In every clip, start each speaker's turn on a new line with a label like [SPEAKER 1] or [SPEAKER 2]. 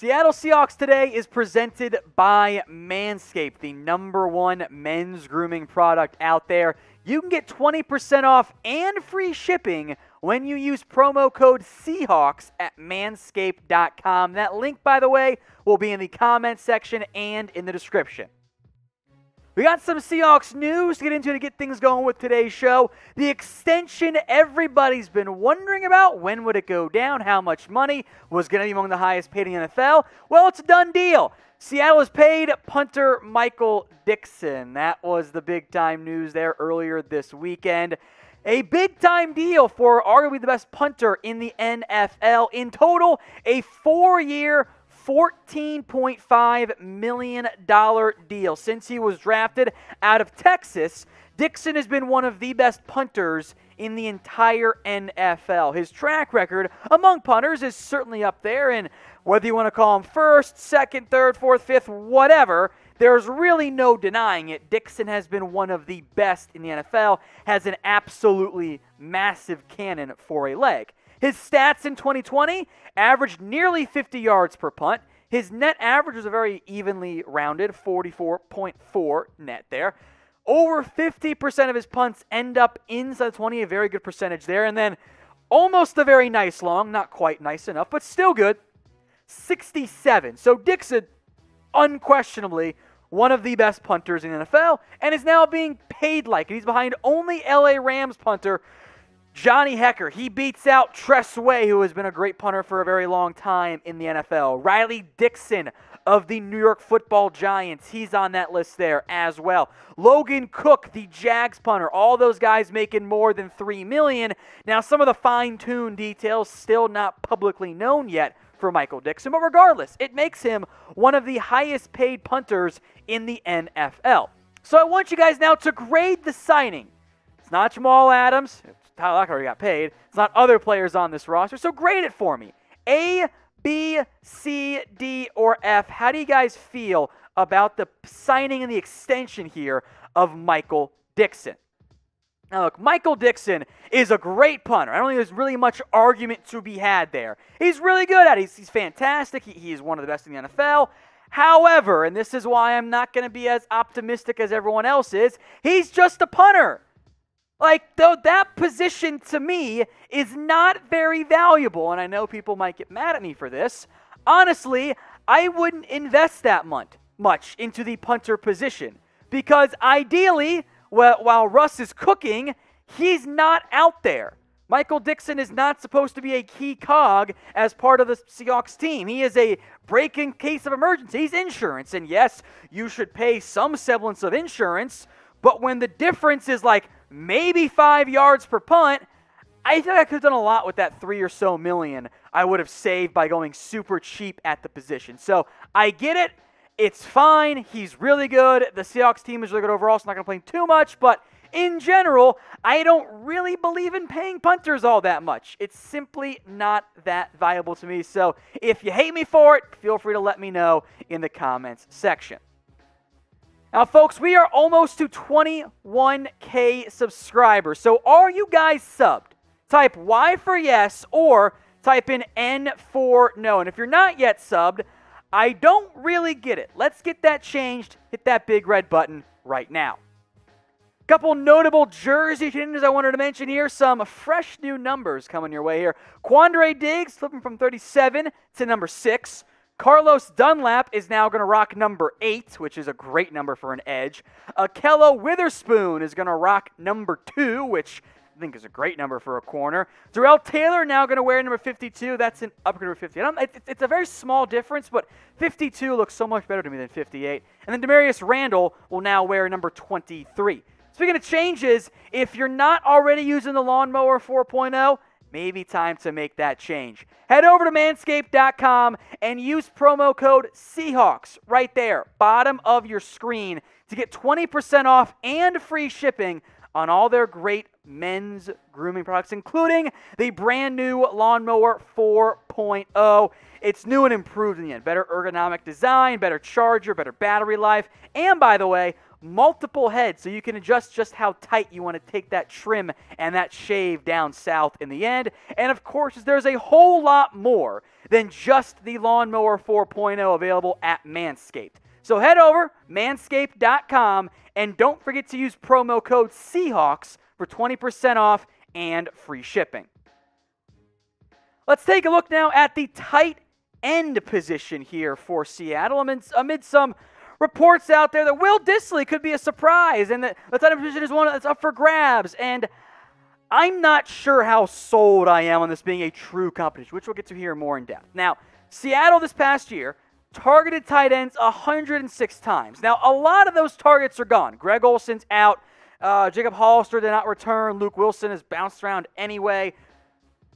[SPEAKER 1] Seattle Seahawks Today is presented by Manscaped, the #1 men's grooming product out there. You can get 20% off and free shipping when you use promo code Seahawks at manscaped.com. That link, by the way, will be in the comments section and in the description. We got some Seahawks news to get into to get things going with today's show. The extension everybody's been wondering about. When would it go down? How much money was going to be among the highest paid in the NFL? Well, it's a done deal. Seattle has paid punter Michael Dickson. That was the big-time news there earlier this weekend. A big-time deal for arguably the best punter in the NFL. In total, a 4-year, $14.5 million deal. Since he was drafted out of Texas, Dickson has been one of the best punters in the entire NFL. His track record among punters is certainly up there, and whether you want to call him first, second, third, fourth, fifth, whatever, there's really no denying it. Dickson has been one of the best in the NFL, has an absolutely massive cannon for a leg. His stats in 2020 averaged nearly 50 yards per punt. His net average was a very evenly rounded 44.4 net there. Over 50% of his punts end up inside the 20, a very good percentage there. And then almost a very nice long, not quite nice enough, but still good, 67. So Dickson, unquestionably, one of the best punters in the NFL, and is now being paid like it. He's behind only LA Rams punter Johnny Hekker. He beats out Tress Way, who has been a great punter for a very long time in the NFL. Riley Dixon of the New York Football Giants. He's on that list there as well. Logan Cook, the Jags punter. All those guys making more than $3 million. Now, some of the fine-tuned details still not publicly known yet for Michael Dickson, but regardless, it makes him one of the highest-paid punters in the NFL. So I want you guys now to grade the signing. It's not Jamal Adams. Tyler Lockett already got paid. It's not other players on this roster. So grade it for me. A, B, C, D, or F. How do you guys feel about the signing and the extension here of Michael Dickson? Now look, Michael Dickson is a great punter. I don't think there's really much argument to be had there. He's really good at it. He's fantastic. He is one of the best in the NFL. However, and this is why I'm not going to be as optimistic as everyone else is, he's just a punter. Though that position to me is not very valuable, and I know people might get mad at me for this. Honestly, I wouldn't invest that much into the punter position because ideally, while Russ is cooking, he's not out there. Michael Dickson is not supposed to be a key cog as part of the Seahawks team. He is a break in case of emergency. He's insurance, and yes, you should pay some semblance of insurance, but when the difference is maybe 5 yards per punt, I think I could have done a lot with that $3 or so million I would have saved by going super cheap at the position. So I get it. It's fine. He's really good. The Seahawks team is really good overall, so I'm not going to play too much. But in general, I don't really believe in paying punters all that much. It's simply not that valuable to me. So if you hate me for it, feel free to let me know in the comments section. Now, folks, we are almost to 21K subscribers. So are you guys subbed? Type Y for yes or type in N for no. And if you're not yet subbed, I don't really get it. Let's get that changed. Hit that big red button right now. Couple notable jersey changes I wanted to mention here. Some fresh new numbers coming your way here. Quandre Diggs flipping from 37 to number 6. Carlos Dunlap is now going to rock number 8, which is a great number for an edge. Ahkello Witherspoon is going to rock number 2, which I think is a great number for a corner. Darrell Taylor now going to wear number 52. That's an upgrade over 50. It's a very small difference, but 52 looks so much better to me than 58. And then Damarious Randall will now wear number 23. Speaking of changes, if you're not already using the Lawn Mower 4.0, maybe time to make that change. Head over to manscaped.com and use promo code Seahawks right there, bottom of your screen, to get 20% off and free shipping on all their great men's grooming products, including the brand new Lawn Mower 4.0. It's new and improved in the end. Better ergonomic design, better charger, better battery life, and by the way, multiple heads, so you can adjust just how tight you want to take that trim and that shave down south in the end. And of course, there's a whole lot more than just the Lawn Mower 4.0 available at Manscaped. So head over, manscaped.com, and don't forget to use promo code Seahawks for 20% off and free shipping. Let's take a look now at the tight end position here for Seattle amid some reports out there that Will Dissly could be a surprise and that the tight end position is one that's up for grabs. And I'm not sure how sold I am on this being a true competition, which we'll get to here more in depth. Now, Seattle this past year targeted tight ends 106 times. Now, a lot of those targets are gone. Greg Olsen's out. Jacob Hollister did not return. Luke Wilson has bounced around anyway.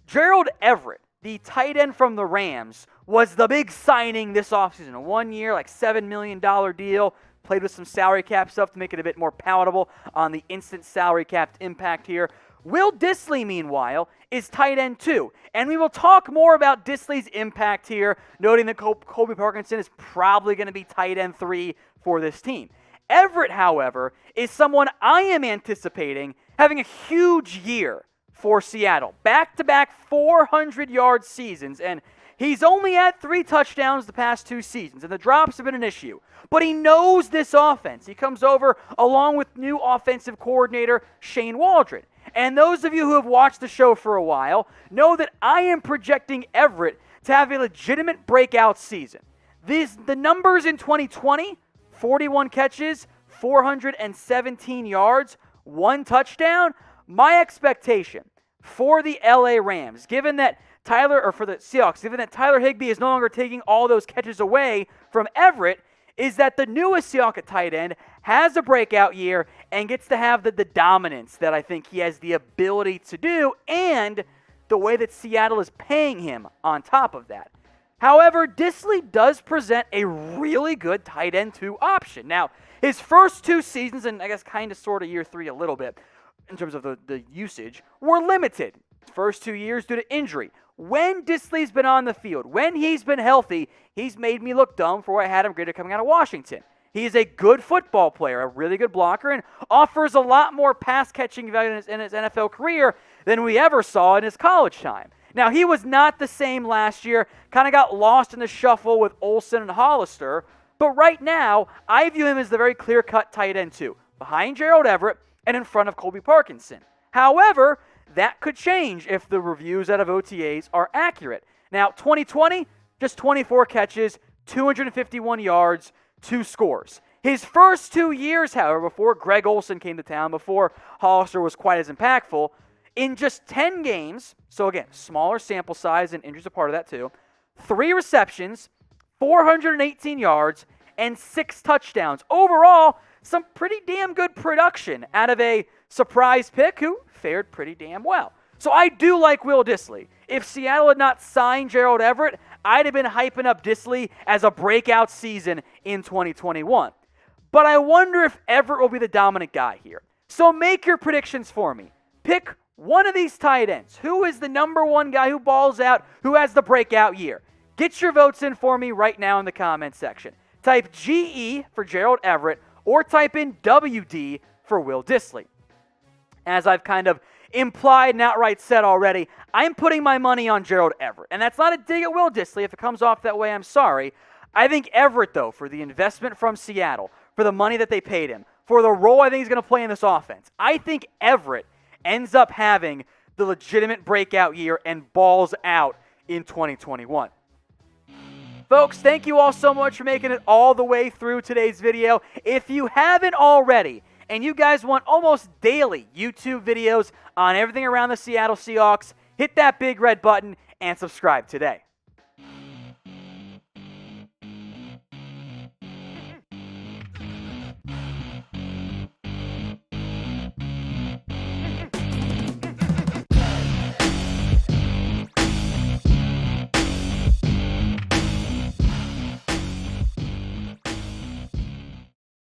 [SPEAKER 1] Gerald Everett, the tight end from the Rams, was the big signing this offseason. A 1 year, like $7 million deal. Played with some salary cap stuff to make it a bit more palatable on the instant salary cap impact here. Will Dissly, meanwhile, is tight end 2. And we will talk more about Dissly's impact here, noting that Colby Parkinson is probably going to be tight end 3 for this team. Everett, however, is someone I am anticipating having a huge year for Seattle. Back-to-back 400-yard seasons, and he's only had 3 touchdowns the past 2 seasons, and the drops have been an issue. But he knows this offense. He comes over along with new offensive coordinator Shane Waldron. And those of you who have watched the show for a while know that I am projecting Everett to have a legitimate breakout season. The numbers in 2020, 41 catches, 417 yards, 1 touchdown. My expectation for the LA Rams, given that for the Seahawks, given that Tyler Higbee is no longer taking all those catches away from Everett, is that the newest Seahawks at tight end has a breakout year and gets to have the dominance that I think he has the ability to do, and the way that Seattle is paying him on top of that. However, Dissly does present a really good tight end 2 option. Now, his first 2 seasons, and I guess kind of sort of year 3 a little bit, in terms of the usage, were limited. First 2 years due to injury. When Dissly's been on the field, when he's been healthy, he's made me look dumb for where I had him graded coming out of Washington. He's a good football player, a really good blocker, and offers a lot more pass-catching value in his NFL career than we ever saw in his college time. Now, he was not the same last year, kind of got lost in the shuffle with Olsen and Hollister, but right now, I view him as the very clear-cut tight end 2, behind Gerald Everett and in front of Colby Parkinson. However, that could change if the reviews out of OTAs are accurate. Now, 2020, just 24 catches, 251 yards, 2 scores. His first 2 years, however, before Greg Olsen came to town, before Hollister was quite as impactful, in just 10 games, so again, smaller sample size and injuries are part of that too, 3 receptions, 418 yards, and 6 touchdowns. Overall, some pretty damn good production out of a surprise pick who fared pretty damn well. So I do like Will Dissly. If Seattle had not signed Gerald Everett, I'd have been hyping up Dissly as a breakout season in 2021. But I wonder if Everett will be the dominant guy here. So make your predictions for me. Pick one of these tight ends. Who is the number 1 guy who balls out, who has the breakout year? Get your votes in for me right now in the comments section. Type GE for Gerald Everett or type in WD for Will Dissly. As I've kind of implied and outright said already, I'm putting my money on Gerald Everett. And that's not a dig at Will Dissly. If it comes off that way, I'm sorry. I think Everett, though, for the investment from Seattle, for the money that they paid him, for the role I think he's going to play in this offense, I think Everett ends up having the legitimate breakout year and balls out in 2021. Folks, thank you all so much for making it all the way through today's video. If you haven't already, and you guys want almost daily YouTube videos on everything around the Seattle Seahawks, hit that big red button and subscribe today.